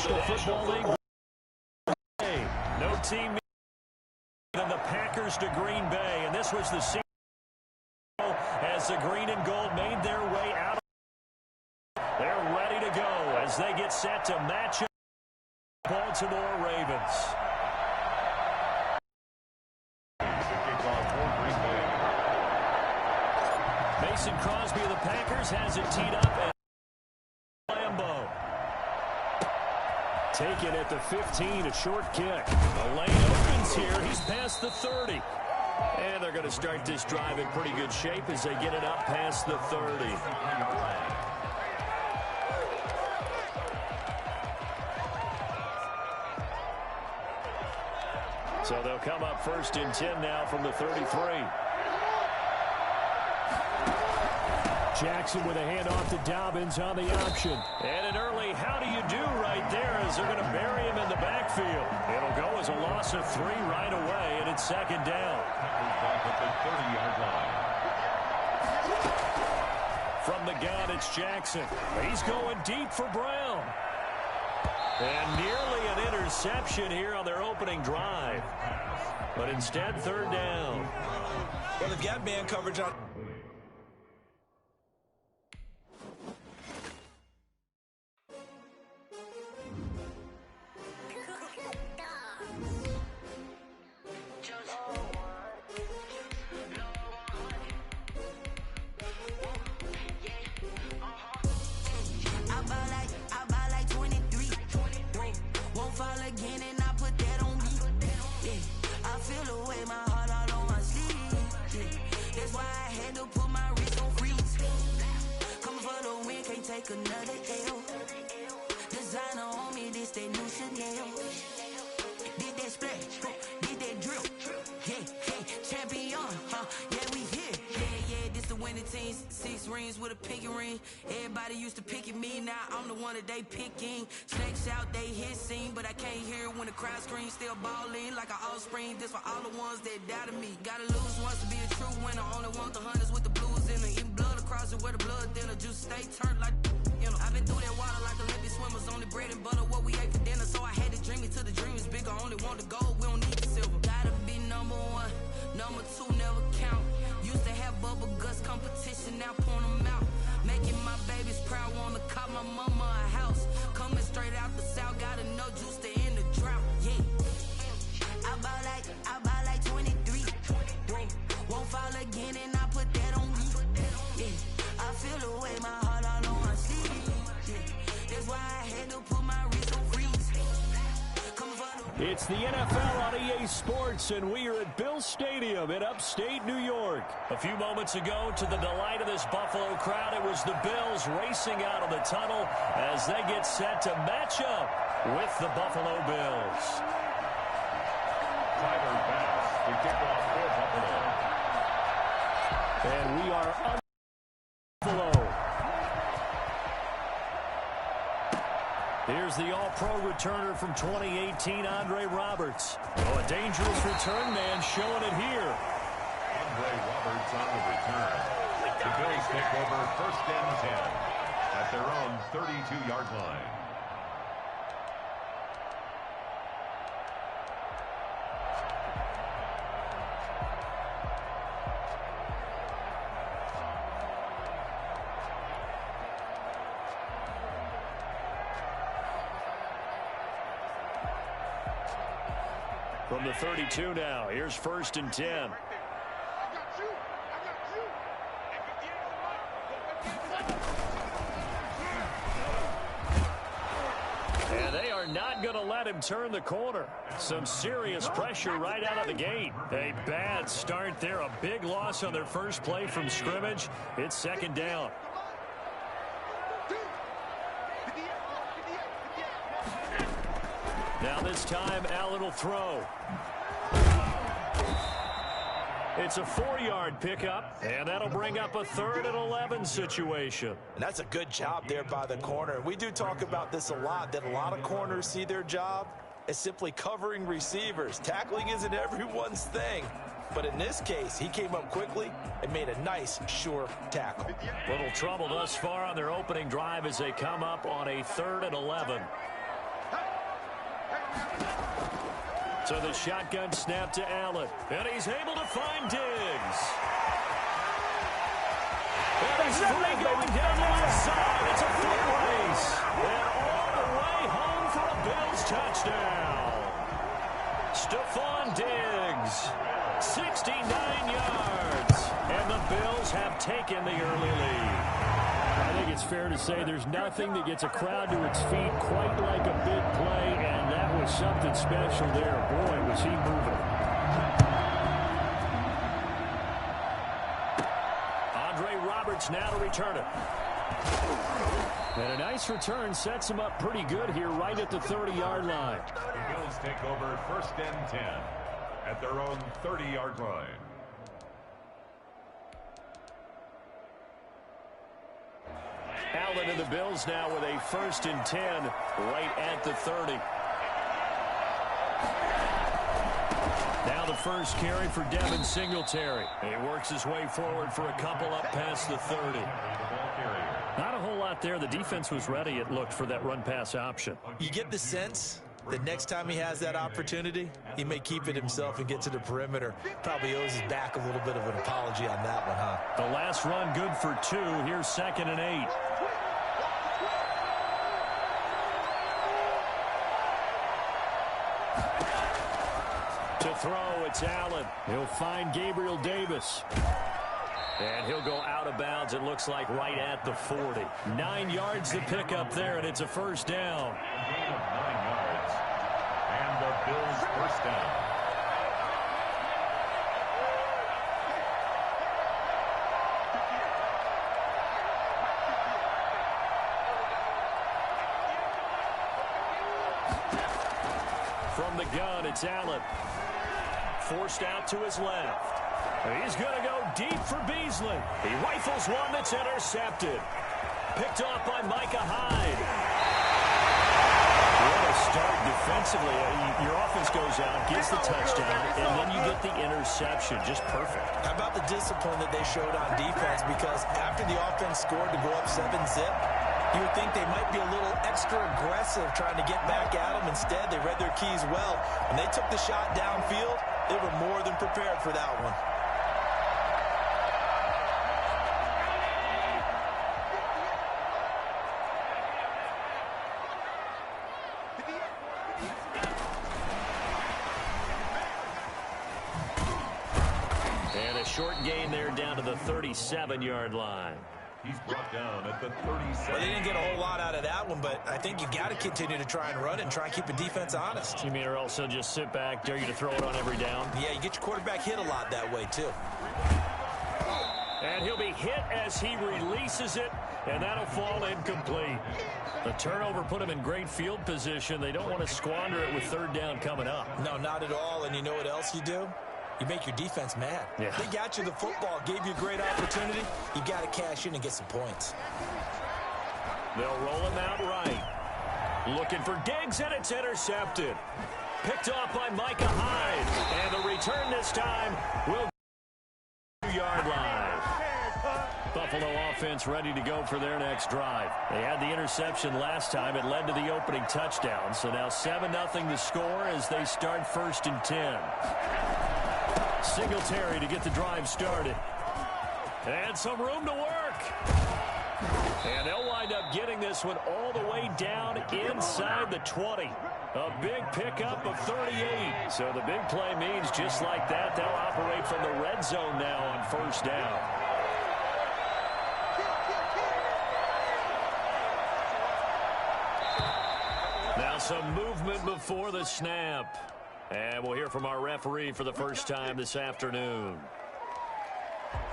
National Football League. No team than the Packers to Green Bay, and this was the scene as the green and gold made their way out. They're ready to go as they get set to match up Baltimore Ravens. Mason Crosby of the Packers has it teed up, and Lambeau. Taken at the 15, a short kick. The lane opens here. He's past the 30. And they're going to start this drive in pretty good shape as they get it up past the 30. So they'll come up 1st and 10 now from the 33. Jackson with a handoff to Dobbins on the option. And an early how do you do right there as they're going to bury him in the backfield. It'll go as a loss of 3 right away, and it's 2nd down. From the gun, it's Jackson. He's going deep for Brown. And nearly an interception here on their opening drive. But instead, 3rd down. Well, they've got man coverage on. Another L. Designer on me, this that new Chanel. Did that splash, did that drill. Yeah, champion, yeah, we here. Yeah, this the winning team. 6 rings with a pinky ring. Everybody used to pick at me, now I'm the one that they picking. Snakes out, they hit scene, but I can't hear when the crowd screams. Still balling like an offspring. This for all the ones that doubted me. Gotta lose once to be a true winner. Only want the hunters with the blues in it. Eating blood across it where the blood thinner. Juice stay turned like. I've been through that water like Olympic swimmers. Only bread and butter what we ate for dinner. So I had to dream it till the dream is bigger. Only want the gold, we don't need the silver. Gotta be number 1, number 2 never count. Used to have bubble guts competition, now point them out. Making my babies proud, wanna cop my mama a house. Coming straight out the south, gotta know juice to end the drought. Yeah, I buy like 23. Won't fall again and I put that on me. Yeah, I feel the way my heart all on my sleeve. That's why I had to put my wrist on freeze. It's the NFL on EA Sports, and we are at Bill Stadium in upstate New York. A few moments ago, to the delight of this Buffalo crowd, it was the Bills racing out of the tunnel as they get set to match up with the Buffalo Bills. Tyler Bass to kick off for Buffalo. And we are on Buffalo. Here's the all-pro returner from 2018, Andre Roberts. Oh, a dangerous return man showing it here. Andre Roberts on the return. The Bills take over 1st and 10 at their own 32-yard line. From the 32 now, here's 1st and 10. And they are not going to let him turn the corner. Some serious pressure right out of the gate. A bad start there, a big loss on their first play from scrimmage. It's 2nd down. Now this time, Allen will throw. It's a 4-yard pickup, and that'll bring up a 3rd and 11 situation. And that's a good job there by the corner. We do talk about this a lot, that a lot of corners see their job as simply covering receivers. Tackling isn't everyone's thing. But in this case, he came up quickly and made a nice, sure tackle. Little trouble thus far on their opening drive as they come up on a 3rd and 11. So the shotgun snap to Allen. And he's able to find Diggs. And he's free going down the left side. It's a foot race. And all the way home for a Bills touchdown. Stephon Diggs, 69 yards. And the Bills have taken the early lead. I think it's fair to say there's nothing that gets a crowd to its feet quite like a big play, and that was something special there. Boy, was he moving. Now to return it. And a nice return sets him up pretty good here right at the 30-yard line. The Bills take over 1st and 10 at their own 30-yard line. Allen and the Bills now with a 1st and 10 right at the 30. Now the first carry for Devin Singletary. He works his way forward for a couple up past the 30. Not a whole lot there. The defense was ready, it looked, for that run-pass option. You get the sense that next time he has that opportunity, he may keep it himself and get to the perimeter. Probably owes his back a little bit of an apology on that one, huh? The last run good for 2. Here's 2nd and 8. To throw, it's Allen. He'll find Gabriel Davis. And he'll go out of bounds, it looks like, right at the 40. 9 yards to pick up there, and it's a first down. A gain of 9 yards. And the Bills first down. From the gun, it's Allen. Forced out to his left. He's going to go deep for Beasley. He rifles one that's intercepted. Picked off by Micah Hyde. What a start defensively. Your offense goes out, gets the touchdown, and then you get the interception. Just perfect. How about the discipline that they showed on defense? Because after the offense scored to go up 7-zip, you would think they might be a little extra aggressive trying to get back at them. Instead, they read their keys well. When they took the shot downfield, they were more than prepared for that one. And a short gain there down to the 37-yard line. He's brought down at the 37. Well, they didn't get a whole lot out of that one, but I think you got to continue to try and run it and try and keep the defense honest. You mean or also just sit back, dare you to throw it on every down? Yeah, you get your quarterback hit a lot that way, too. And he'll be hit as he releases it, and that'll fall incomplete. The turnover put him in great field position. They don't want to squander it with 3rd down coming up. No, not at all. And you know what else you do? You make your defense mad. Yeah. They got you the football, gave you a great opportunity. You got to cash in and get some points. They'll roll him out right. Looking for Diggs, and it's intercepted. Picked off by Micah Hyde. And the return this time will go 2-yard line. Buffalo offense ready to go for their next drive. They had the interception last time. It led to the opening touchdown. So now 7-0 the score as they start 1st and 10. Singletary to get the drive started. And some room to work. And they'll wind up getting this one all the way down inside the 20. A big pickup of 38. So the big play means just like that, they'll operate from the red zone now on 1st down. Now some movement before the snap. And we'll hear from our referee for the first time this afternoon.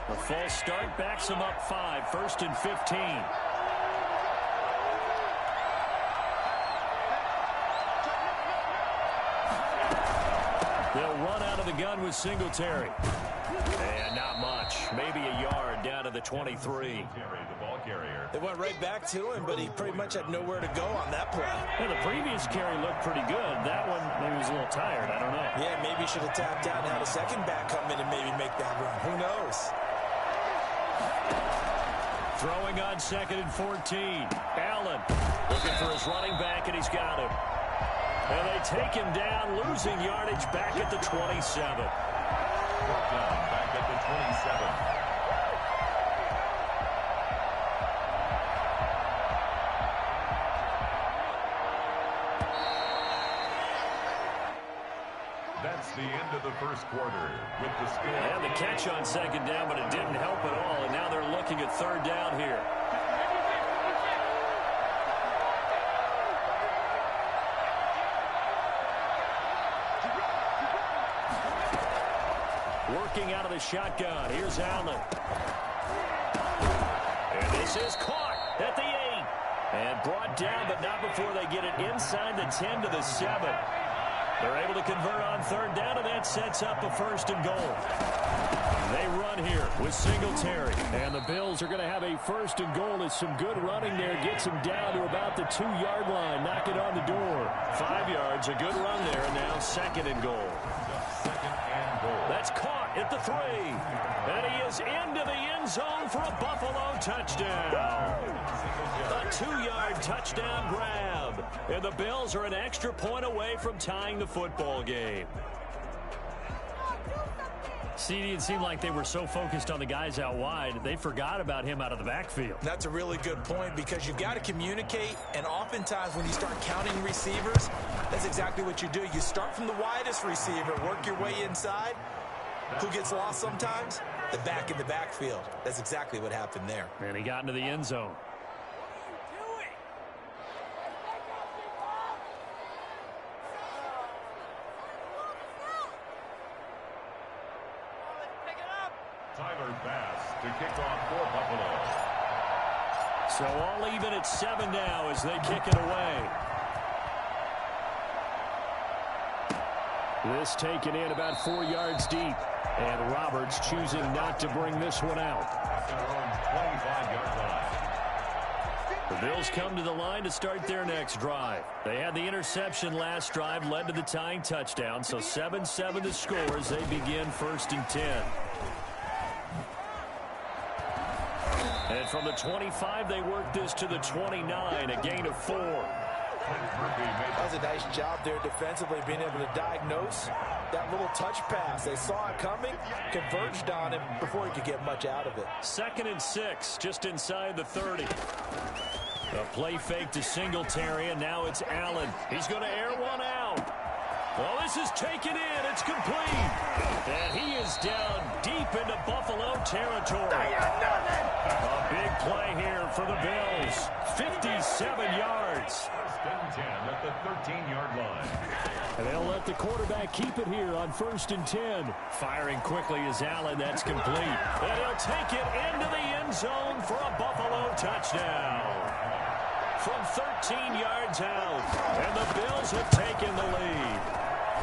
A false start backs him up 5, 1st and 15. They'll run out of the gun with Singletary. And not much. Maybe a yard down to the 23. They went right back to him, but he pretty much had nowhere to go on that play. Well, the previous carry looked pretty good. That one, maybe was a little tired. I don't know. Yeah, maybe he should have tapped out and had a second back come in and maybe make that run. Who knows? Throwing on 2nd and 14. Allen looking for his running back, and he's got him. And they taken down, losing yardage back at the 27. Back at the 27. That's the end of the first quarter with the score. They had the catch on second down, but it didn't help at all, and now they're looking at third down here. Working out of the shotgun. Here's Allen. And this is caught at the 8. And brought down, but not before they get it inside the 10 to the 7. They're able to convert on third down, and that sets up a first and goal. They run here with Singletary. And the Bills are going to have a first and goal as some good running there gets them down to about the 2-yard line. Knock it on the door. 5 yards, a good run there, and now second and goal. That's caught at the 3. And he is into the end zone for a Buffalo touchdown. A 2-yard touchdown grab. And the Bills are an extra point away from tying the football game. CD, it seemed like they were so focused on the guys out wide, they forgot about him out of the backfield. That's a really good point because you've got to communicate, and oftentimes when you start counting receivers, that's exactly what you do. You start from the widest receiver, work your way inside. Who gets lost sometimes? The back in the backfield. That's exactly what happened there. And he got into the end zone. Tyler Bass to kick off for Buffalo. So all even at 7 now as they kick it away. This taken in about 4 yards deep. And Roberts choosing not to bring this one out. At their own 25-yard line. The Bills come to the line to start their next drive. They had the interception last drive, led to the tying touchdown. So 7-7 the score as they begin first and 10. And from the 25, they work this to the 29, a gain of 4. That was a nice job there defensively, being able to diagnose that little touch pass. They saw it coming, converged on him before he could get much out of it. 2nd and 6, just inside the 30. A play fake to Singletary, and now it's Allen. He's going to air one out. Well, this is taken in. It's complete. And he is down deep into Buffalo territory. A big play here for the Bills. 57 yards. First and 10 at the 13-yard line. And they'll let the quarterback keep it here on 1st and 10. Firing quickly is Allen. That's complete. And he'll take it into the end zone for a Buffalo touchdown. From 13 yards out. And the Bills have taken the lead.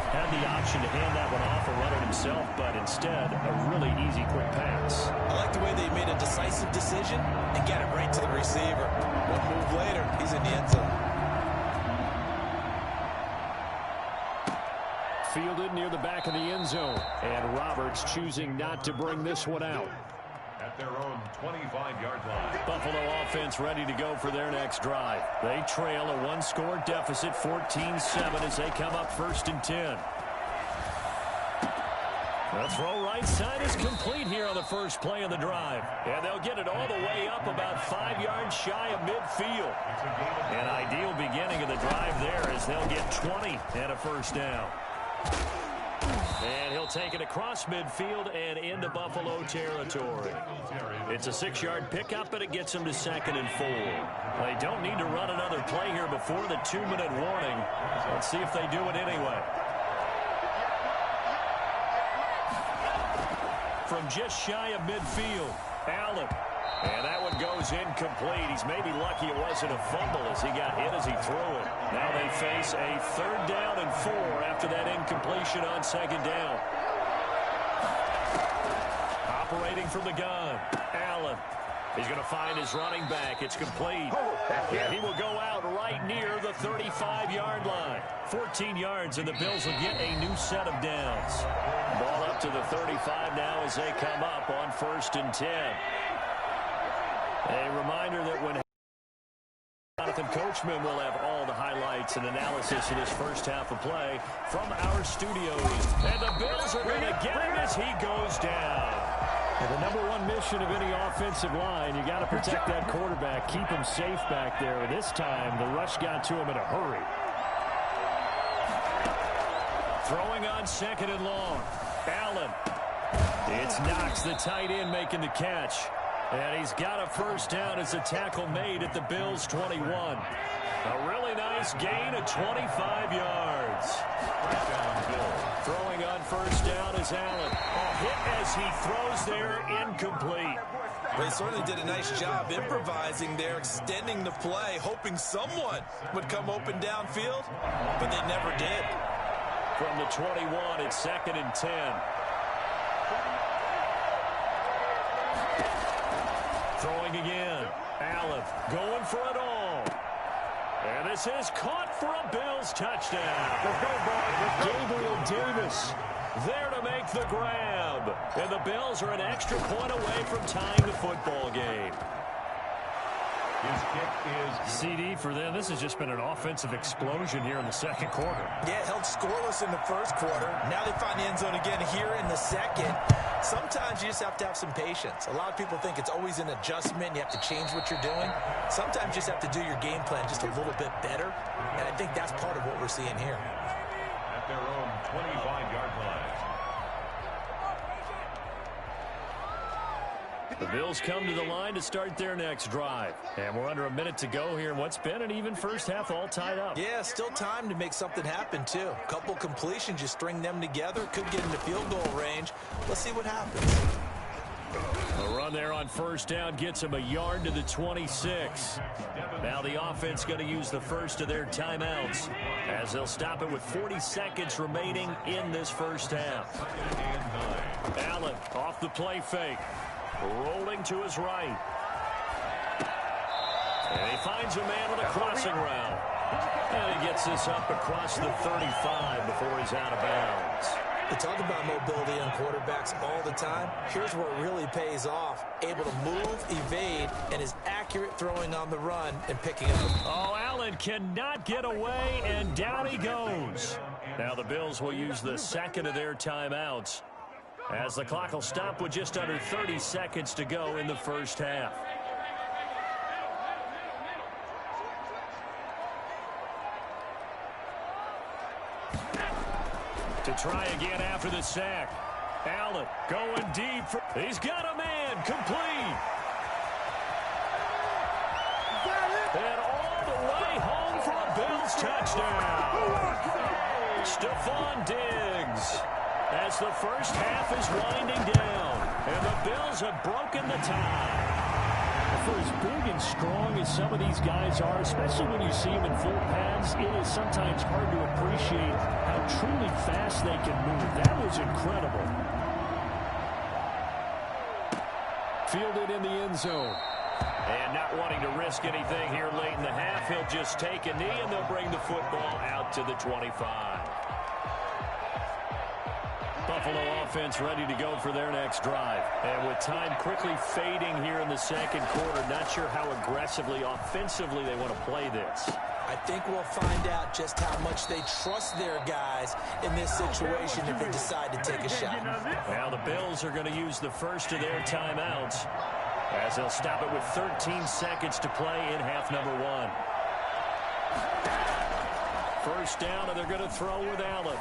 Had the option to hand that one off or run it himself, but instead, a really easy, quick pass. I like the way they made a decisive decision and get it right to the receiver. One move later, he's in the end zone. Fielded near the back of the end zone. And Roberts choosing not to bring this one out. At their own 25-yard line. Buffalo offense ready to go for their next drive. They trail a one-score deficit, 14-7, as they come up 1st and 10. The throw right side is complete here on the first play of the drive. And they'll get it all the way up about 5 yards shy of midfield. An ideal beginning of the drive there as they'll get 20 and a first down. And he'll take it across midfield and into Buffalo territory. It's a 6-yard pickup, but it gets them to 2nd and 4. They don't need to run another play here before the 2-minute warning. Let's see if they do it anyway. From just shy of midfield, Allen. And that one goes incomplete. He's maybe lucky it wasn't a fumble as he got hit as he threw it. Now they face a 3rd down and 4 after that incompletion on 2nd down. Operating from the gun, Allen. He's going to find his running back. It's complete. And he will go out right near the 35-yard line. 14 yards, and the Bills will get a new set of downs. Ball up to the 35 now as they come up on 1st and 10. A reminder that when about a Nathan Coachman will have all the highlights and analysis of this first half of play from our studios. And the Bills are going to get him as he goes down. And the number one mission of any offensive line, you got to protect that quarterback, keep him safe back there. And this time, the rush got to him in a hurry. Throwing on second and long. Allen. It's Knox, the tight end, making the catch. And he's got a first down as a tackle made at the Bills' 21. A really nice gain of 25 yards. Throwing on first down is Allen. A hit as he throws there, incomplete. They certainly did a nice job improvising there, extending the play, hoping someone would come open downfield, but they never did. From the 21, it's second and 10. Throwing again. Allen going for it all. And this is caught for a Bills touchdown. Gabriel Davis there to make the grab. And the Bills are an extra point away from tying the football game. His kick is CD for them. This has just been an offensive explosion here in the second quarter. Yeah, held scoreless in the first quarter. Now they find the end zone again here in the second. Sometimes you just have to have some patience. A lot of people think it's always an adjustment. You have to change what you're doing. Sometimes you just have to do your game plan just a little bit better. And I think that's part of what we're seeing here. at their own 25-yard line. The Bills come to the line to start their next drive. And we're under a minute to go here in what's been an even first half, all tied up. Yeah, still time to make something happen, too. A couple completions, you string them together, could get into field goal range. Let's see what happens. A run there on first down gets him a yard to the 26. Now the offense going to use the first of their timeouts as they'll stop it with 40 seconds remaining in this first half. Allen off the play fake. Rolling to his right. And he finds a man with a crossing route. And he gets this up across the 35 before he's out of bounds. We talk about mobility on quarterbacks all the time. Here's where it really pays off. Able to move, evade, and is accurate throwing on the run and picking up. Oh, Allen cannot get away, and down he goes. Now the Bills will use the second of their timeouts as the clock will stop with just under 30 seconds to go in the first half. To try again after the sack. Allen going deep. He's got a man. Complete. And all the way home for a Bills touchdown. Stephon Diggs. As the first half is winding down, and the Bills have broken the tie. For as big and strong as some of these guys are, especially when you see them in full pads, it is sometimes hard to appreciate how truly fast they can move. That was incredible. Fielded in the end zone. And not wanting to risk anything here late in the half, he'll just take a knee, and they'll bring the football out to the 25. Buffalo offense ready to go for their next drive. And with time quickly fading here in the second quarter, not sure how aggressively, offensively they want to play this. I think we'll find out just how much they trust their guys in this situation if they decide to take a shot. Now the Bills are going to use the first of their timeouts as they'll stop it with 13 seconds to play in half number one. First down, and they're going to throw with Allen.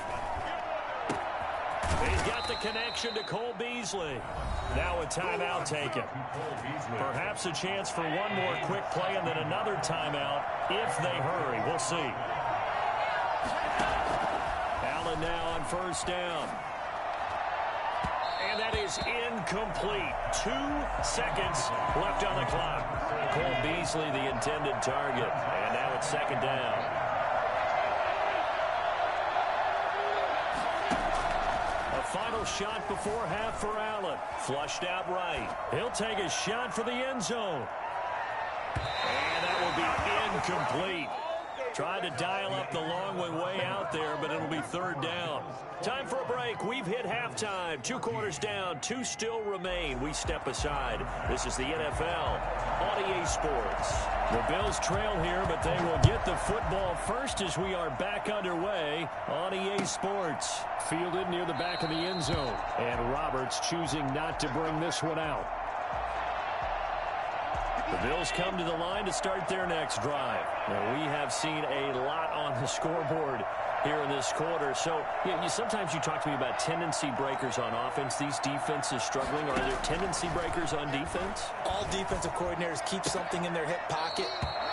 He's got the connection to Cole Beasley. Now a timeout taken. Perhaps a chance for one more quick play and then another timeout if they hurry. We'll see. Allen now on first down. And that is incomplete. 2 seconds left on the clock. Cole Beasley, the intended target. And now it's second down. Final shot before half for Allen. Flushed out right. He'll take a shot for the end zone. And that will be incomplete. Tried to dial up the long way out there, but it'll be third down. Time for a break. We've hit halftime. 2 quarters down. 2 still remain. We step aside. This is the NFL on EA Sports. The Bills trail here, but they will get the football first as we are back underway on EA Sports. Fielded near the back of the end zone. And Roberts choosing not to bring this one out. The Bills come to the line to start their next drive. Now, we have seen a lot on the scoreboard here in this quarter. So, sometimes you talk to me about tendency breakers on offense. These defenses struggling. Are there tendency breakers on defense? All defensive coordinators keep something in their hip pocket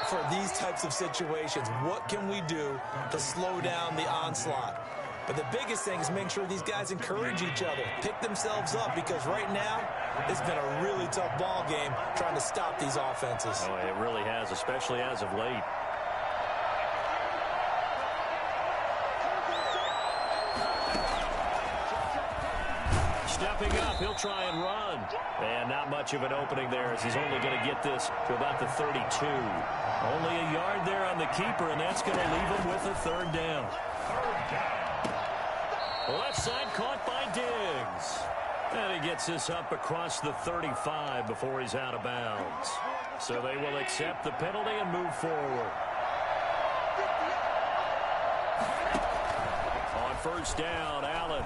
for these types of situations. What can we do to slow down the onslaught? But the biggest thing is make sure these guys encourage each other, pick themselves up, because right now it's been a really tough ball game trying to stop these offenses. Oh, it really has, especially as of late. Stepping up, he'll try and run. And not much of an opening there as he's only going to get this to about the 32. Only a yard there on the keeper, and that's going to leave him with a 3rd down. Left side caught by Diggs. And he gets this up across the 35 before he's out of bounds. So they will accept the penalty and move forward. On 1st down, Allen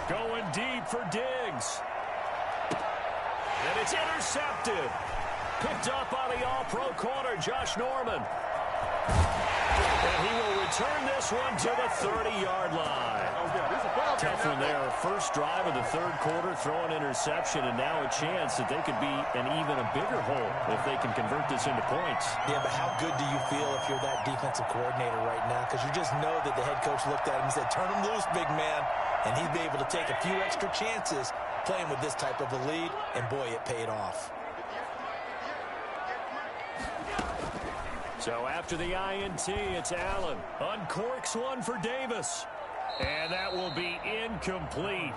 going deep for Diggs. And it's intercepted. Picked up by the all-pro corner, Josh Norman. And he will return this one to the 30-yard line. Tough one there. First drive of the 3rd quarter, throw an interception, and now a chance that they could be an even a bigger hole if they can convert this into points. Yeah, but how good do you feel if you're that defensive coordinator right now? Because you just know that the head coach looked at him and said, turn him loose, big man. And he'd be able to take a few extra chances playing with this type of a lead, and boy, it paid off. So after the INT, it's Allen. Uncorks one for Davis. And that will be incomplete.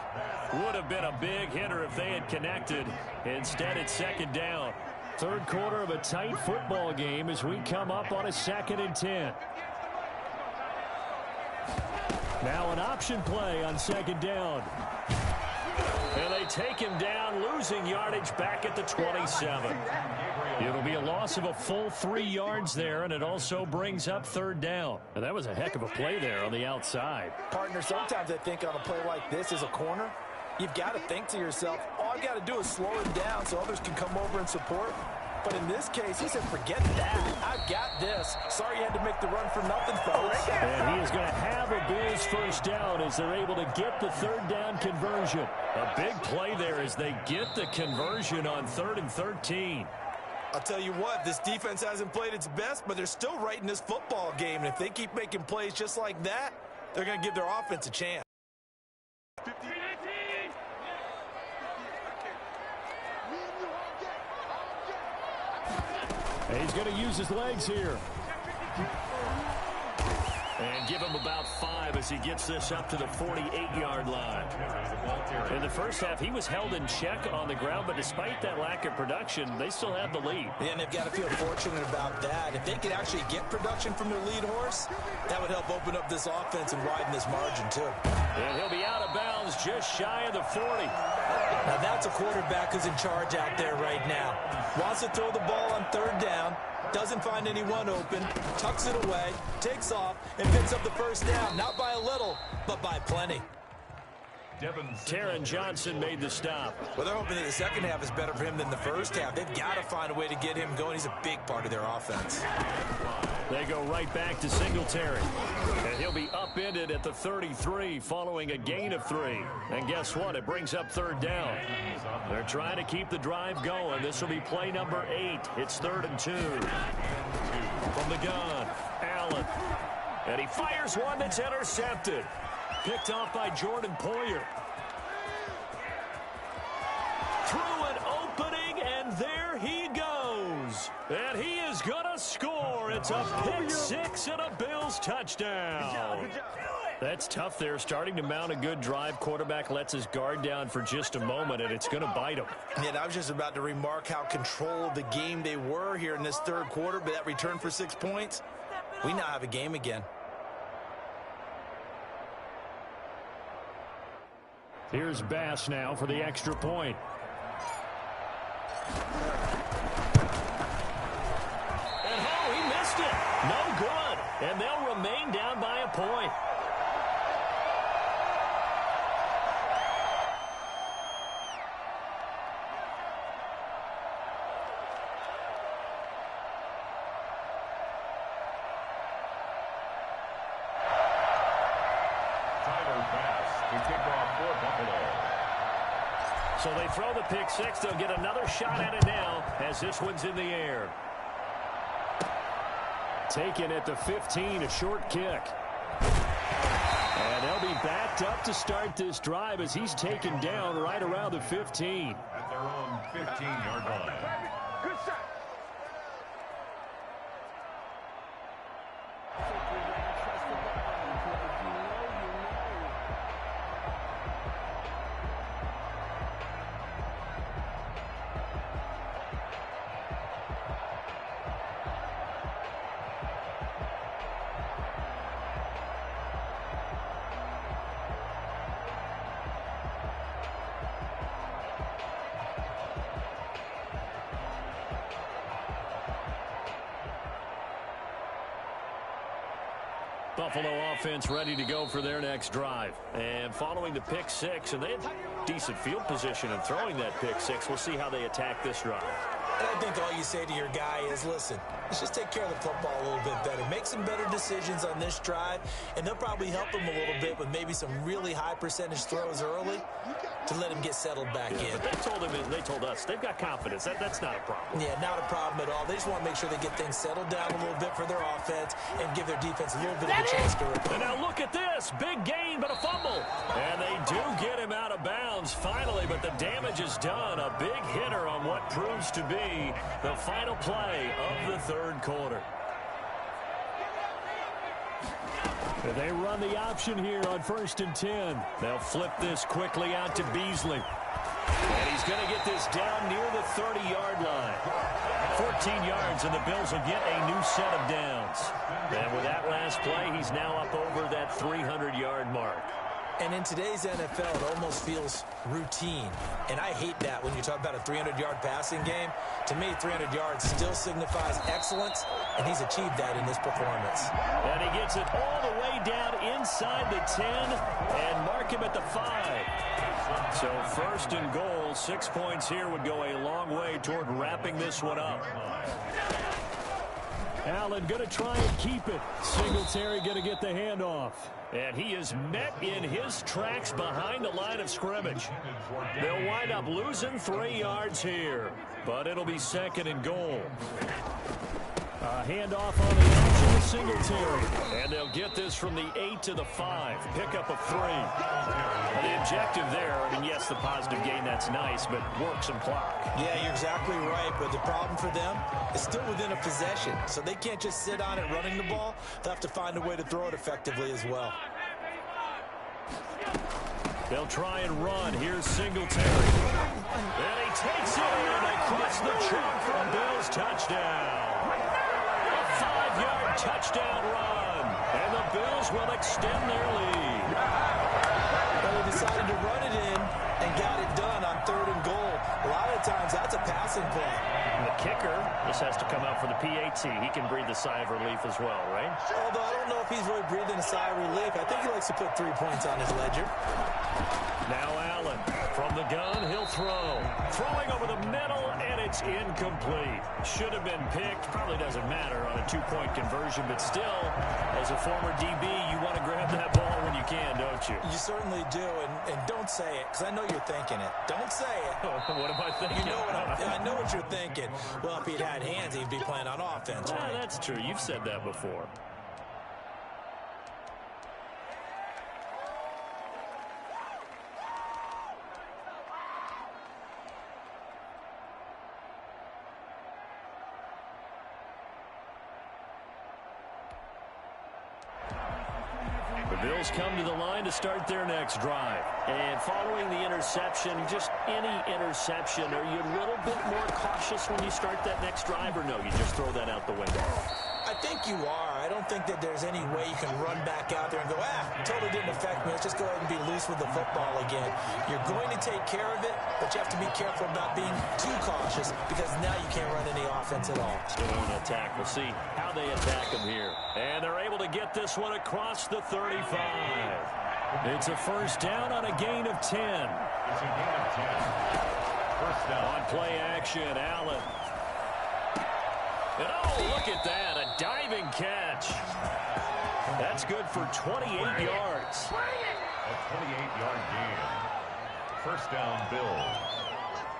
Would have been a big hitter if they had connected. Instead, it's 2nd down. 3rd quarter of a tight football game as we come up on a 2nd and 10. Now an option play on 2nd down. And they take him down, losing yardage back at the 27. It'll be a loss of a full 3 yards there, and it also brings up 3rd down. And that was a heck of a play there on the outside. Partner, sometimes I think on a play like this as a corner, you've got to think to yourself, all I've got to do is slow him down so others can come over and support. But in this case, he said, forget that. I've got this. Sorry you had to make the run for nothing, folks. And he is going to have a Bills 1st down as they're able to get the 3rd down conversion. A big play there as they get the conversion on 3rd and 13. I'll tell you what, this defense hasn't played its best, but they're still right in this football game. And if they keep making plays just like that, they're going to give their offense a chance. And he's going to use his legs here. And give him about 5 as he gets this up to the 48-yard line. In the first half, he was held in check on the ground, but despite that lack of production, they still have the lead. Yeah, and they've got to feel fortunate about that. If they could actually get production from their lead horse, that would help open up this offense and widen this margin, too. And he'll be out of bounds just shy of the 40. Now, that's a quarterback who's in charge out there right now. Wants to throw the ball on 3rd down. Doesn't find anyone open, tucks it away, takes off, and picks up the 1st down. Not by a little, but by plenty. Taron Johnson made the stop. Well, they're hoping that the 2nd half is better for him than the 1st half. They've got to find a way to get him going. He's a big part of their offense. They go right back to Singletary. And he'll be upended at the 33 following a gain of 3. And guess what? It brings up 3rd down. They're trying to keep the drive going. This will be play number 8. It's 3rd and 2. From the gun, Allen. And he fires one that's intercepted. Picked off by Jordan Poyer. Through an opening, and there he goes. And he is going to score. It's a pick 6 and a Bills touchdown. That's tough there. Starting to mount a good drive. Quarterback lets his guard down for just a moment, and it's going to bite him. Yeah, I was just about to remark how controlled the game they were here in this 3rd quarter, but that return for 6 points, we now have a game again. Here's Bass now for the extra point. And oh, he missed it. No good. And they'll remain down by a point. So they throw the pick six. They'll get another shot at it now as this one's in the air. Taken at the 15, a short kick. And they'll be backed up to start this drive as he's taken down right around the 15. At their own 15-yard line. Good shot. Buffalo offense ready to go for their next drive. And following the pick six, and they had decent field position in throwing that pick six. We'll see how they attack this drive. And I think all you say to your guy is, listen, let's just take care of the football a little bit better. Make some better decisions on this drive, and they'll probably help him a little bit with maybe some really high percentage throws early to let him get settled back in. But they told us they've got confidence. That's not a problem. Yeah, not a problem at all. They just want to make sure they get things settled down a little bit for their offense and give their defense a little bit of a chance to recover. And now look at this. Big gain, but a fumble. And they do get him out of bounds finally, but the damage is done. A big hitter on what proves to be the final play of the third quarter. They run the option here on 1st and 10. They'll flip this quickly out to Beasley. And he's going to get this down near the 30-yard line. 14 yards, and the Bills will get a new set of downs. And with that last play, he's now up over that 300-yard mark. And in today's NFL, it almost feels routine. And I hate that when you talk about a 300-yard passing game. To me, 300 yards still signifies excellence, and he's achieved that in this performance. And he gets it all the way down inside the 10 and mark him at the 5. So 1st and goal, 6 points here would go a long way toward wrapping this one up. Allen going to try and keep it. Singletary going to get the handoff. And he is met in his tracks behind the line of scrimmage. They'll wind up losing 3 yards here, but it'll be 2nd and goal. Handoff on the action to Singletary. And they'll get this from the 8 to the 5. Pickup of 3. The objective there, I mean, yes, the positive gain, that's nice, but work some clock. Yeah, you're exactly right, but the problem for them is still within a possession, so they can't just sit on it running the ball. They'll have to find a way to throw it effectively as well. They'll try and run. Here's Singletary. And he takes it in across the chalk for a Bills touchdown. A 5-yard touchdown run. And the Bills will extend their lead. But they decided to run it in and got it done on 3rd and goal. A lot of times that's a passing play. And the kicker, this has to come out for the PAT. He can breathe a sigh of relief as well, right? Although I don't know if he's really breathing a sigh of relief. I think he likes to put 3 points on his ledger. Now Allen from the gun, he'll throw. Throwing over the middle, and it's incomplete. Should have been picked. Probably doesn't matter on a 2-point conversion, but still, as a former DB, you want to grab that ball when you can, don't you? You certainly do, and don't say it, because I know you're thinking it. Don't say it. What am I thinking? You know I know what you're thinking. Well, if he'd had hands, he'd be playing on offense. Yeah, that's true. You've said that before. Bills come to the line to start their next drive. And following the interception, just any interception, are you a little bit more cautious when you start that next drive, or no, you just throw that out the window? I think you are. I don't think that there's any way you can run back out there and go, totally didn't affect me. Let's just go ahead and be loose with the football again. You're going to take care of it, but you have to be careful about being too cautious because now you can't run any offense at all. Still on attack. We'll see how they attack him here. And they're able to get this one across the 35. It's a first down on a gain of 10. It's a gain of 10. First down. On play action, Allen. And oh, look at that, a diving catch. That's good for 28 yards. A 28-yard gain. First down, Bills.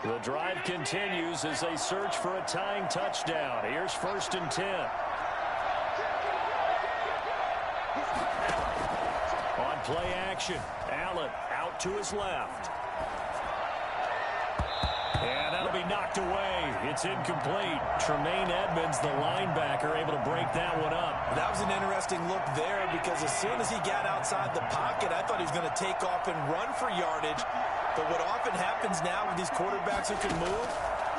The drive continues as they search for a tying touchdown. Here's 1st and 10. On play action, Allen out to his left. And that'll be knocked away. It's incomplete. Tremaine Edmonds, the linebacker, able to break that one up. That was an interesting look there because as soon as he got outside the pocket, I thought he was going to take off and run for yardage. But what often happens now with these quarterbacks who can move,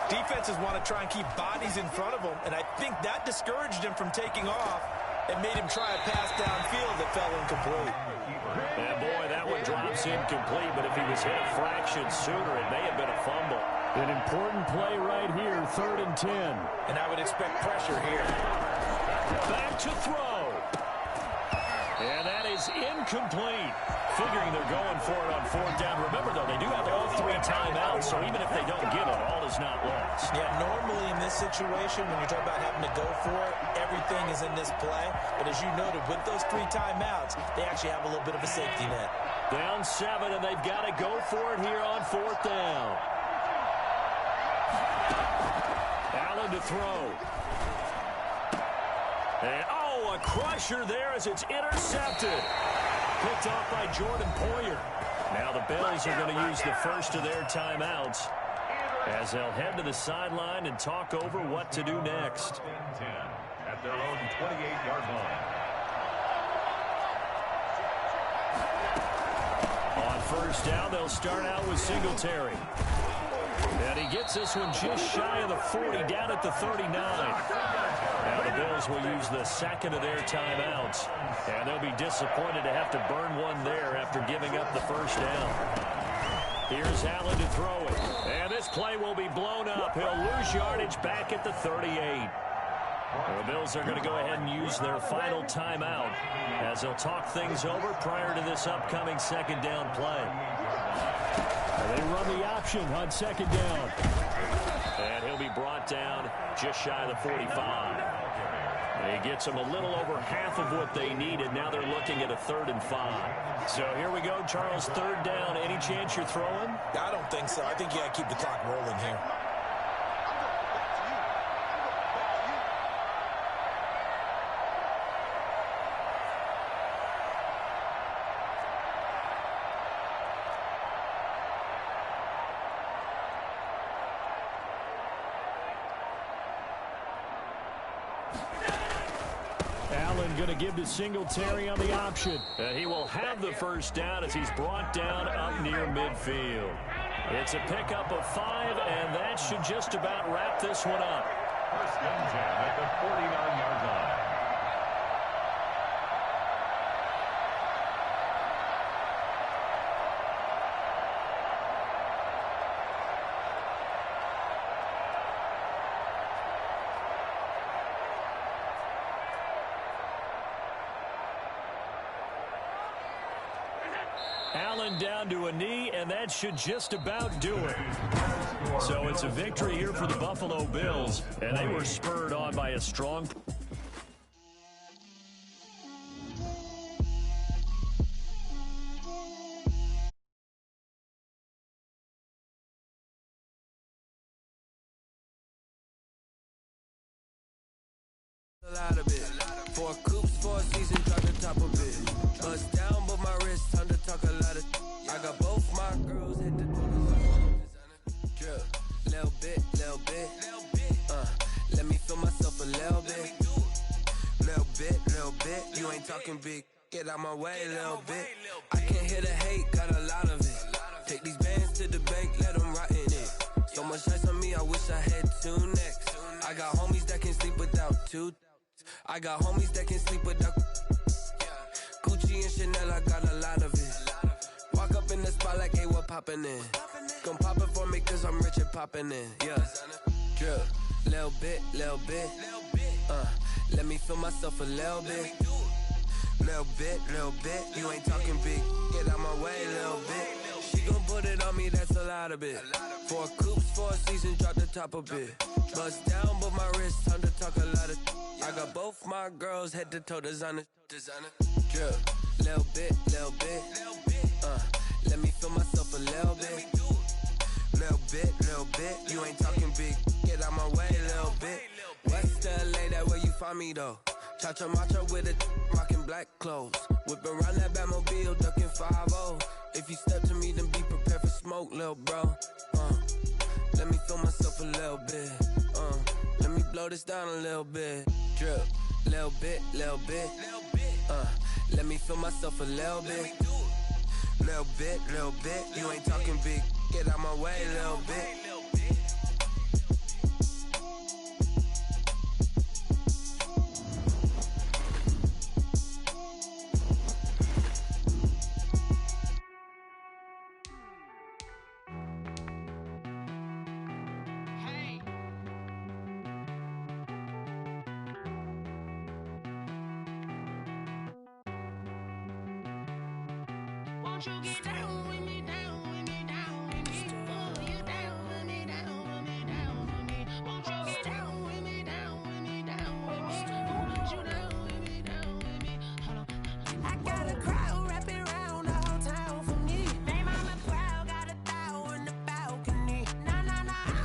defenses want to try and keep bodies in front of them, and I think that discouraged him from taking off and made him try a pass downfield that fell incomplete. And boy, that one drops incomplete, but if he was hit a fraction sooner, it may have been a fumble. An important play right here, 3rd and 10. And I would expect pressure here. Back to throw. And that is incomplete. Figuring they're going for it on 4th down. Remember, though, they do have all 3 timeouts, so even if they don't get it, all is not lost. Yeah, normally in this situation, when you're talking about having to go for it, everything is in this play. But as you noted, with those 3 timeouts, they actually have a little bit of a safety net. Down 7, and they've got to go for it here on 4th down. Allen to throw. And, oh, a crusher there as it's intercepted. Picked off by Jordan Poyer. Now the Bills are going to use the first of their timeouts as they'll head to the sideline and talk over what to do next. 10 at their own 28-yard line. On 1st down, they'll start out with Singletary. And he gets this one just shy of the 40, down at the 39. Now the Bills will use the 2nd of their timeouts. And they'll be disappointed to have to burn one there after giving up the 1st down. Here's Allen to throw it. And this play will be blown up. He'll lose yardage back at the 38. The Bills are going to go ahead and use their final timeout as they'll talk things over prior to this upcoming 2nd down play. They run the option on 2nd down. And he'll be brought down just shy of the 45. And he gets them a little over half of what they needed. Now they're looking at a 3rd and 5. So here we go, Charles, 3rd down. Any chance you're throwing? I don't think so. I think you got to keep the clock rolling here. Going to give to Singletary on the option. He will have the 1st down as he's brought down up near midfield. It's a pickup of 5, and that should just about wrap this one up. 1st and 10 at the 49-yard line. Allen down to a knee, and that should just about do it. So it's a victory here for the Buffalo Bills, and they were spurred on by a strong... Four coops, 4 seasons, drop the top of it. Bust down, but my wrist, time to talk a lot of. I got both my girls hit the drip. Little bit. Let me feel myself a little bit. Little bit. You ain't talking big. Get out my way, little bit. I can't hear the hate, got a lot of it. Take these bands to the bank, let them rot in it. So much ice on me, I wish I had 2 necks. I got homies that can sleep without 2. I got homies that can sleep with the Gucci and Chanel, I got a lot of it. Walk up in the spot like, hey, what poppin' in? Come pop it for me, cause I'm rich and poppin' in. Yeah, drip, little bit. Let me feel myself a little bit. Little bit. You ain't talking big. Get out my way, little bit. She gon' put it on me, that's a lot of it. 4 coops, 4 seasons, drop the top a bit. Bust down, but my wrist, time to talk a lot of. I got both my girls head to toe designer. Drip, little bit. Let me feel myself a little bit. Little bit. You ain't talking big. Get out my way, little bit. West LA, that where you find me though. Cha-cha matcha with a rockin' black clothes. Whip around that Batmobile, ducking 5-0. If you step to me, then be prepared for smoke, lil' bro. Let me feel myself a little bit. Let me blow this down a little bit. Drip, little bit. Let me feel myself a little bit. Little bit. You ain't talking big. Get out my way, little bit. Won't you get down with me, down with me, down with me? Oh, you down with me, down with me, down with me. Won't you get down with me, down with me, down with me? Who wants you down with me, down with me? Hold on. I got a crowd wrapping around the whole town for me. Name on the crowd, got a thou in the balcony. Nah, I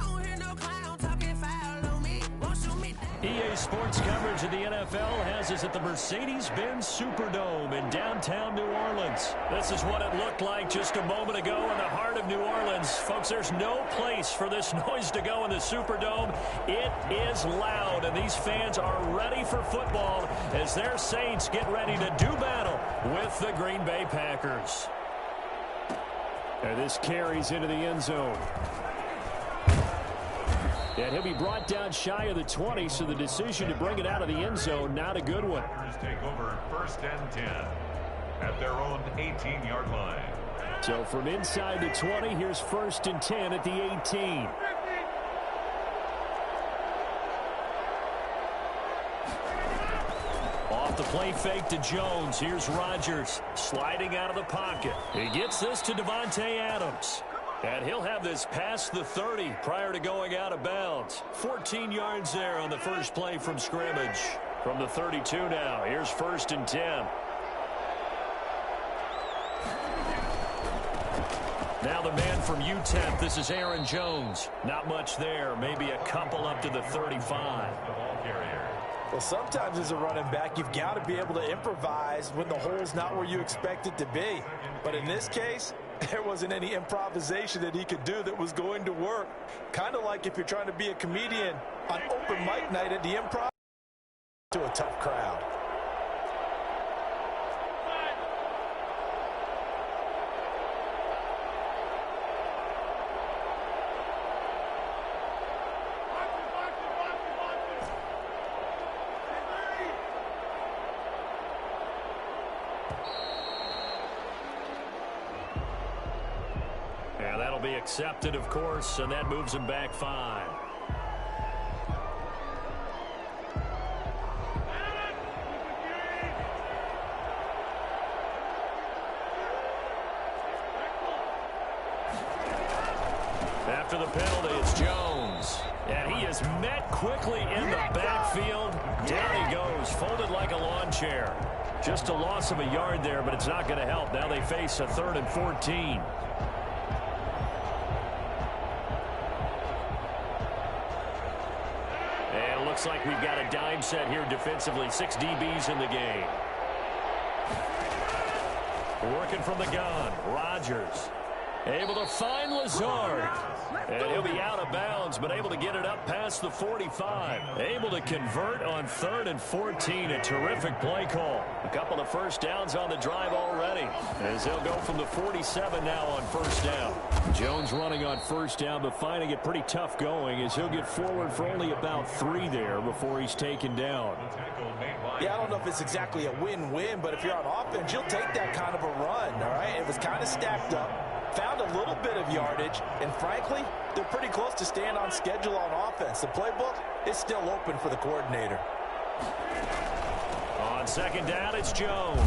don't hear no clown talking foul on me. Won't shoot me down. EA Sports coverage of the NFL has us at the Mercedes-Benz Superdome in downtown New Orleans. This is what it looked like just a moment ago in the heart of New Orleans. Folks, there's no place for this noise to go in the Superdome. It is loud, and these fans are ready for football as their Saints get ready to do battle with the Green Bay Packers. And this carries into the end zone. And he'll be brought down shy of the 20, so the decision to bring it out of the end zone, not a good one. Packers take over 1st and 10 at their own 18-yard line. So from inside the 20, here's 1st and 10 at the 18. Off the play fake to Jones. Here's Rodgers sliding out of the pocket. He gets this to Devontae Adams. And he'll have this past the 30 prior to going out of bounds. 14 yards there on the first play from scrimmage. From the 32 now, here's 1st and 10. Now the man from UTEP, this is Aaron Jones. Not much there, maybe a couple up to the 35. Well, sometimes as a running back, you've got to be able to improvise when the hole's not where you expect it to be. But in this case, there wasn't any improvisation that he could do that was going to work. Kind of like if you're trying to be a comedian on open mic night at the Improv to a tough crowd. And that'll be accepted, of course, and that moves him back 5. After the penalty, it's Jones. And he is met quickly in the backfield. Down he goes, folded like a lawn chair. Just a loss of a yard there, but it's not going to help. Now they face a 3rd and 14. And it looks like we've got a dime set here defensively. 6 DBs in the game. Working from the gun, Rodgers. Able to find Lazard. And he'll be out of bounds, but able to get it up past the 45. Able to convert on 3rd and 14. A terrific play call. A couple of first downs on the drive already. as he'll go from the 47 now on first down. Jones running on first down, but finding it pretty tough going as he'll get forward for only about 3 there before he's taken down. Yeah, I don't know if it's exactly a win-win, but if you're on offense, you'll take that kind of a run, all right? It was kind of stacked up, found a little bit of yardage, and frankly, they're pretty close to staying on schedule on offense. The playbook is still open for the coordinator. On second down, it's Jones.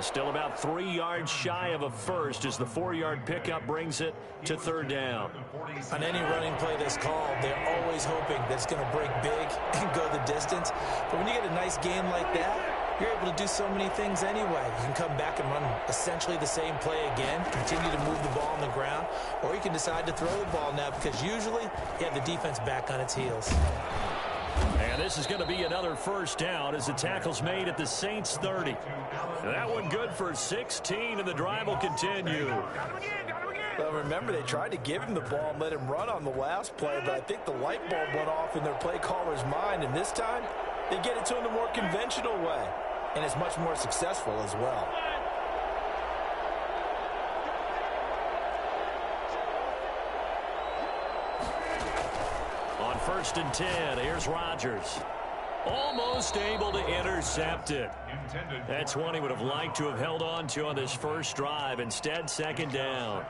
Still about 3 yards shy of a first as the 4-yard pickup brings it to third down. On any running play that's called, they're always hoping that it's going to break big and go the distance. But when you get a nice game like that, you're able to do so many things anyway. You can come back and run essentially the same play again, continue to move the ball on the ground, or you can decide to throw the ball now because usually you have the defense back on its heels. And this is going to be another first down as the tackle's made at the Saints 30. That one good for 16, and the drive will continue. Well, remember, they tried to give him the ball and let him run on the last play, but I think the light bulb went off in their play caller's mind, and this time they get it to him the more conventional way, and it's much more successful as well. On first and 10, here's Rodgers. Almost able to intercept it. That's one he would have liked to have held on to on this first drive. Instead, second down.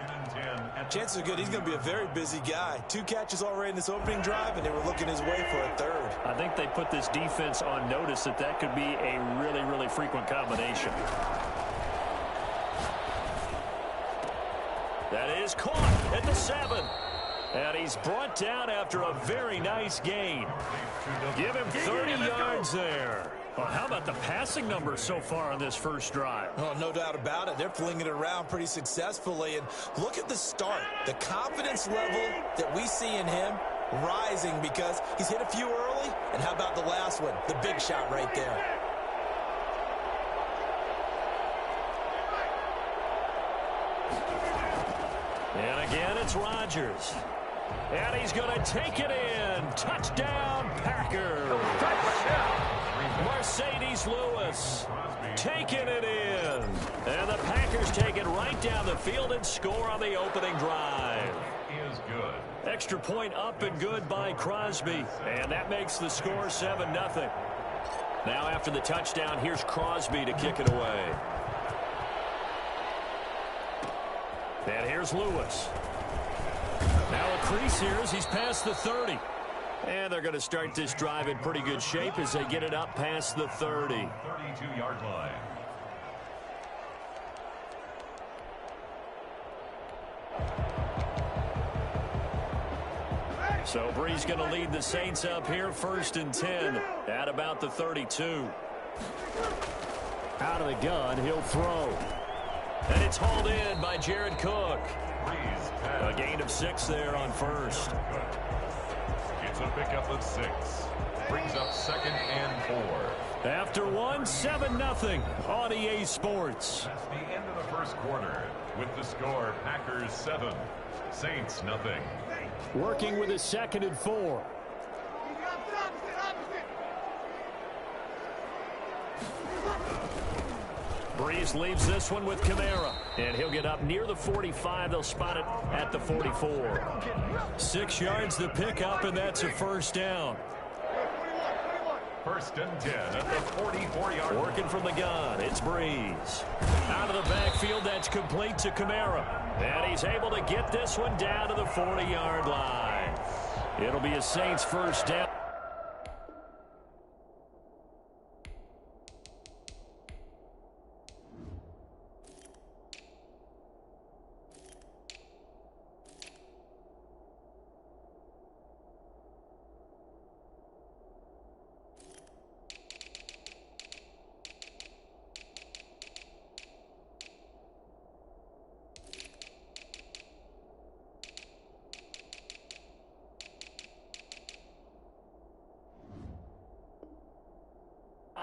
Chances are good he's going to be a very busy guy. 2 catches already in this opening drive, and they were looking his way for a third. I think they put this defense on notice that that could be a really, really frequent combination. That is caught at the 7. And he's brought down after a very nice gain. Give him 30 yards there. Well, how about the passing numbers so far on this first drive? Oh, no doubt about it. They're flinging it around pretty successfully. And look at the start. The confidence level that we see in him rising because he's hit a few early. And how about the last one? The big shot right there. And again, it's Rodgers. And he's going to take it in. Touchdown, Packers. Mercedes Lewis taking it in. And the Packers take it right down the field and score on the opening drive. Extra point up and good by Crosby. And that makes the score 7-0. Now after the touchdown, here's Crosby to kick it away. And here's Lewis. Now a crease here as he's past the 30. And they're going to start this drive in pretty good shape as they get it up past the 30. 32-yard line. So Bree's going to lead the Saints up here first and 10 at about the 32. Out of the gun, he'll throw. And it's hauled in by Jared Cook. A gain of 6 there on first. It's a pickup of 6. Brings up 2nd and 4. After 1, 7-0 on EA Sports. That's the end of the first quarter. With the score, Packers 7, Saints nothing. Working with a 2nd and 4. Breeze leaves this one with Kamara. And he'll get up near the 45. They'll spot it at the 44. 6 yards to pick up, and that's a first down. First and 10 at the 44-yard line. Working from the gun, it's Breeze. Out of the backfield, that's complete to Kamara. And he's able to get this one down to the 40-yard line. It'll be a Saints first down.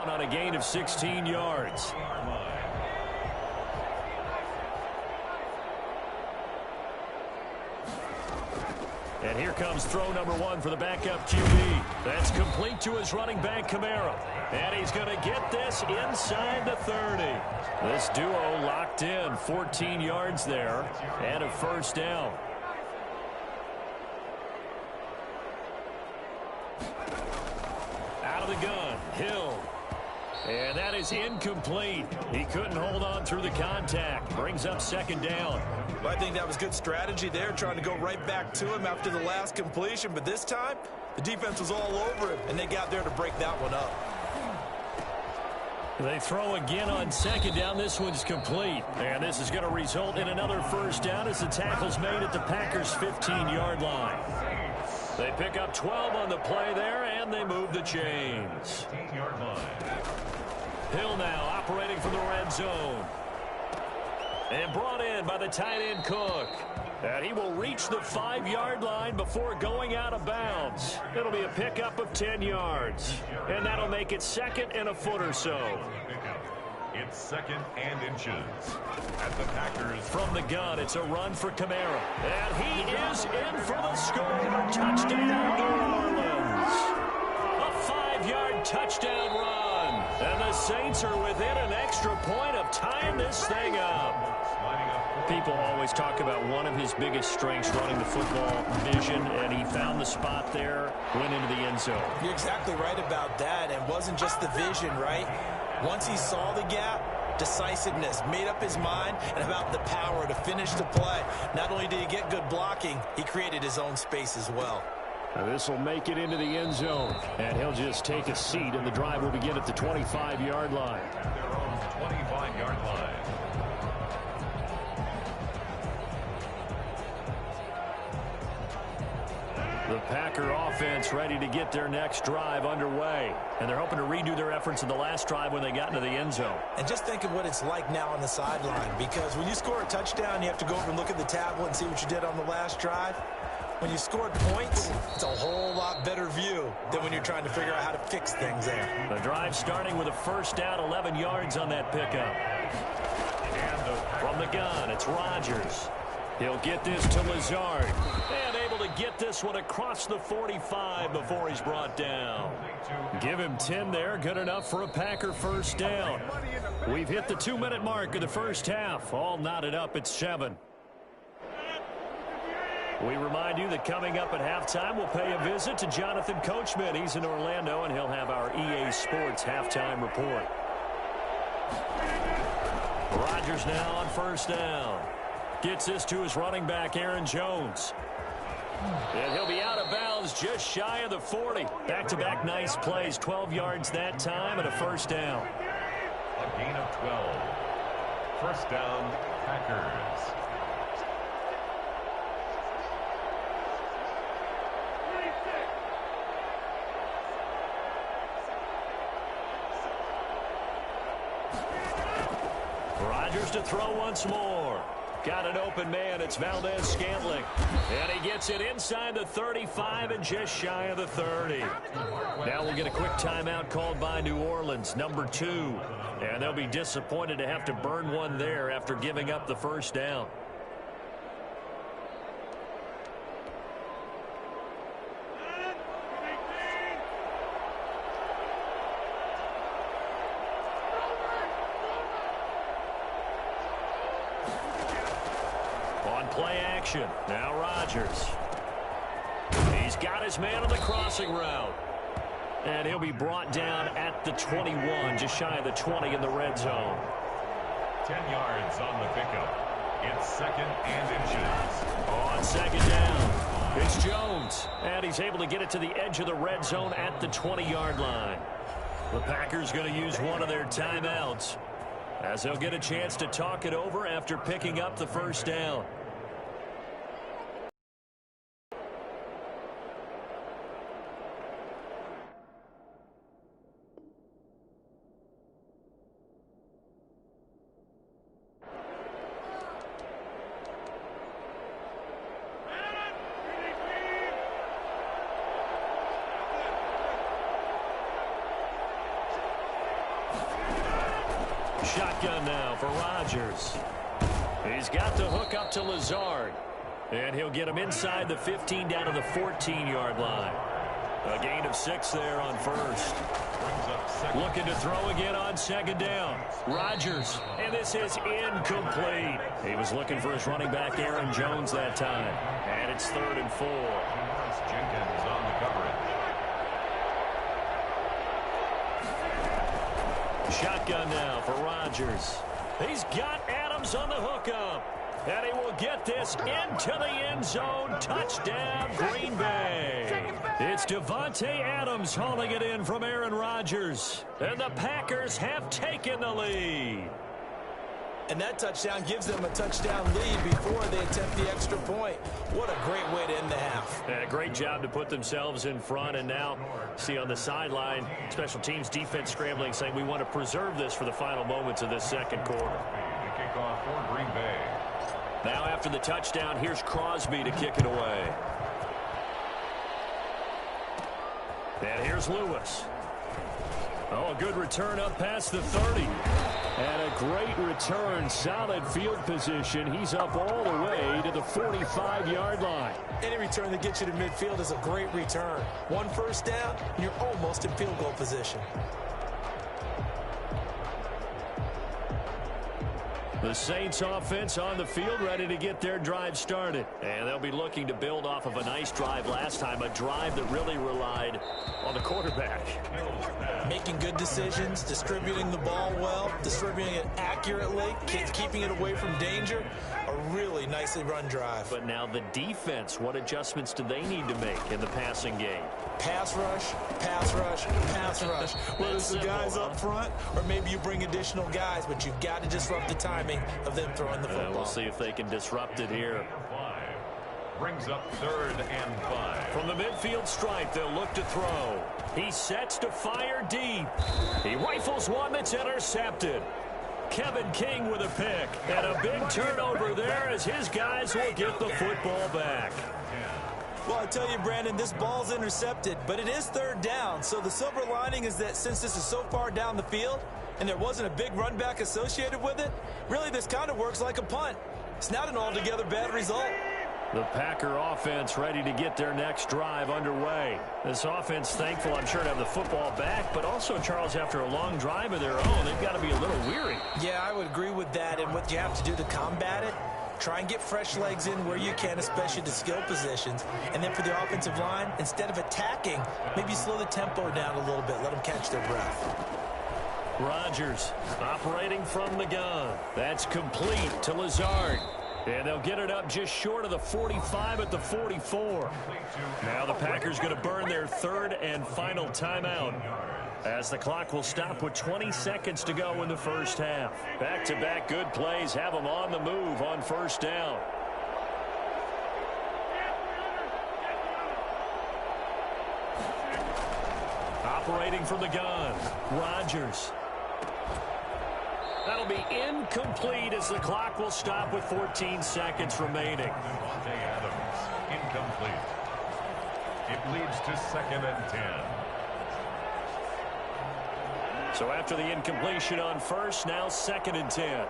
On a gain of 16 yards. And here comes throw number 1 for the backup QB. That's complete to his running back, Kamara. And he's going to get this inside the 30. This duo locked in, 14 yards there, and a first down. Out of the gun, Hill. And that is incomplete. He couldn't hold on through the contact. Brings up second down. Well, I think that was good strategy there, trying to go right back to him after the last completion. But this time, the defense was all over him, and they got there to break that one up. They throw again on second down. This one's complete. And this is going to result in another first down as the tackle's made at the Packers' 15-yard line. They pick up 12 on the play there, and they move the chains. 15-yard line. Hill now operating from the red zone. And brought in by the tight end Cook. And he will reach the 5-yard line before going out of bounds. It'll be a pickup of 10 yards. And that'll make it second and a foot or so. It's second and inches. At the Packers. From the gun, it's a run for Kamara. And he is in for the score. Touchdown, New Orleans. A 5-yard touchdown run. And the Saints are within an extra point of tying this thing up. People always talk about one of his biggest strengths, running the football, vision, and he found the spot there, went into the end zone. You're exactly right about that. And wasn't just the vision, right? Once he saw the gap, decisiveness, made up his mind, and about the power to finish the play. Not only did he get good blocking, he created his own space as well. Now this will make it into the end zone, and he'll just take a seat, and the drive will begin at the 25-yard line. At their own 25-yard line. The Packer offense ready to get their next drive underway. And they're hoping to redo their efforts in the last drive when they got into the end zone. And just think of what it's like now on the sideline, because when you score a touchdown, you have to go over and look at the tablet and see what you did on the last drive. When you scored points, it's a whole lot better view than when you're trying to figure out how to fix things there. The drive starting with a first down, 11 yards on that pickup. From the gun, it's Rodgers. He'll get this to Lazard. And able to get this one across the 45 before he's brought down. Give him 10 there. Good enough for a Packer first down. We've hit the 2-minute mark of the first half. All knotted up at 7. We remind you that coming up at halftime, we'll pay a visit to Jonathan Coachman. He's in Orlando, and he'll have our EA Sports halftime report. Rodgers now on first down. Gets this to his running back, Aaron Jones. And he'll be out of bounds just shy of the 40. Back-to-back nice plays, 12 yards that time and a first down. A gain of 12. First down, Packers. Rodgers to throw once more. Got an open man. It's Valdez-Scantling. And he gets it inside the 35 and just shy of the 30. Now we'll get a quick timeout called by New Orleans, number 2. And they'll be disappointed to have to burn one there after giving up the first down. Play action. Now Rodgers. He's got his man on the crossing route. And he'll be brought down at the 21, just shy of the 20 in the red zone. 10 yards on the pickup. It's second and inches. On second down, it's Jones. And he's able to get it to the edge of the red zone at the 20-yard line. The Packers going to use one of their timeouts, as they'll get a chance to talk it over after picking up the first down. Shotgun now for Rodgers. He's got the hook up to Lazard. And he'll get him inside the 15 down to the 14-yard line. A gain of 6 there on first. Looking to throw again on second down. Rodgers, and this is incomplete. He was looking for his running back, Aaron Jones, that time. And it's 3rd and 4. Jenkins on the coverage. Shotgun now for Rodgers. He's got Adams on the hookup. And he will get this into the end zone. Touchdown, Green Bay. It's Davante Adams hauling it in from Aaron Rodgers. And the Packers have taken the lead. And that touchdown gives them a touchdown lead before they attempt the extra point. What a great way to end the half. And a great job to put themselves in front. And now, see on the sideline, special teams defense scrambling, saying we want to preserve this for the final moments of this second quarter. The kickoff for Green Bay. Now after the touchdown, here's Crosby to kick it away. And here's Lewis. Oh, a good return up past the 30. And a great return, solid field position. He's up all the way to the 45-yard line. Any return that gets you to midfield is a great return. 1 first down, and you're almost in field goal position. The Saints offense on the field, ready to get their drive started. And they'll be looking to build off of a nice drive last time, a drive that really relied on the quarterback. Making good decisions, distributing the ball well, distributing it accurately, keeping it away from danger. A really nicely run drive. But now the defense, what adjustments do they need to make in the passing game? Pass rush, pass rush, pass rush. Whether it's the guys up front or maybe you bring additional guys, but you've got to disrupt the timing of them throwing the football. We'll see if they can disrupt it here. Brings up 3rd and 5. From the midfield stripe, they'll look to throw. He sets to fire deep. He rifles one that's intercepted. Kevin King with a pick. And a big turnover there as his guys will get the football back. Well, I tell you, Brandon, this ball's intercepted, but it is 3rd down. So the silver lining is that since this is so far down the field and there wasn't a big run back associated with it, really this kind of works like a punt. It's not an altogether bad result. The Packer offense ready to get their next drive underway. This offense thankful, I'm sure, to have the football back, but also, Charles, after a long drive of their own, they've got to be a little weary. Yeah, I would agree with that, and what you have to do to combat it, try and get fresh legs in where you can, especially to skill positions. And then for the offensive line, instead of attacking, maybe slow the tempo down a little bit, let them catch their breath. Rodgers operating from the gun. That's complete to Lazard. And they'll get it up just short of the 45 at the 44. Now the Packers going to burn their 3rd and final timeout as the clock will stop with 20 seconds to go in the first half. Back-to-back good plays have them on the move on first down. Operating from the gun, Rodgers. That'll be incomplete as the clock will stop with 14 seconds remaining. Adams, incomplete. It leads to 2nd and 10. So after the incompletion on first, now 2nd and 10.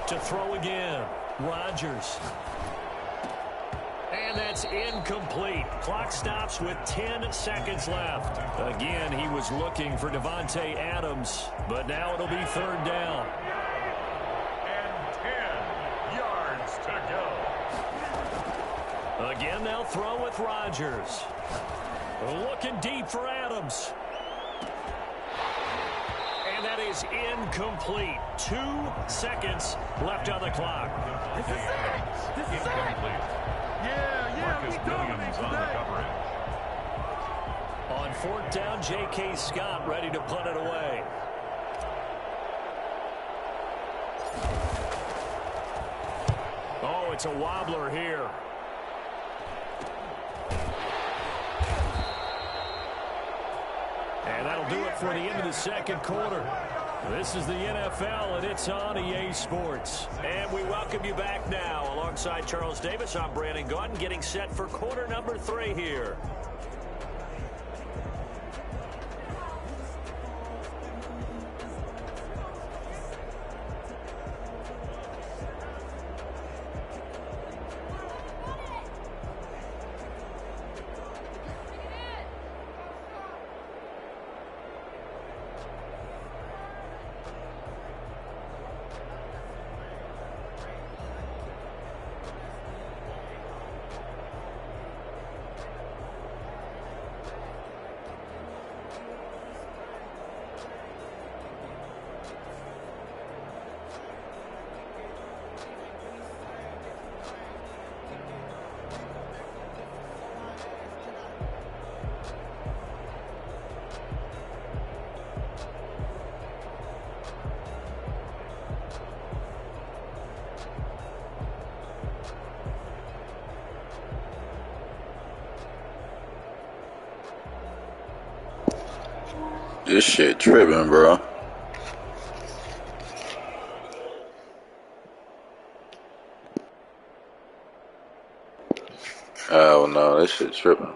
To throw again, Rodgers. And that's incomplete. Clock stops with 10 seconds left. Again, he was looking for Davante Adams, but now it'll be 3rd down. And 10 yards to go. Again, they'll throw with Rodgers. Looking deep for Adams. And that is incomplete. 2 seconds left on the clock. This is it. This is incomplete. Marcus Williams on the coverage. On 4th down, J.K. Scott ready to punt it away. Oh, it's a wobbler here. And that'll do it for the end of the second quarter. This is the NFL, and it's on EA Sports. And we welcome you back now. Alongside Charles Davis, I'm Brandon Gaudin, getting set for quarter number 3 here. This shit tripping, bro. Oh no, this shit tripping.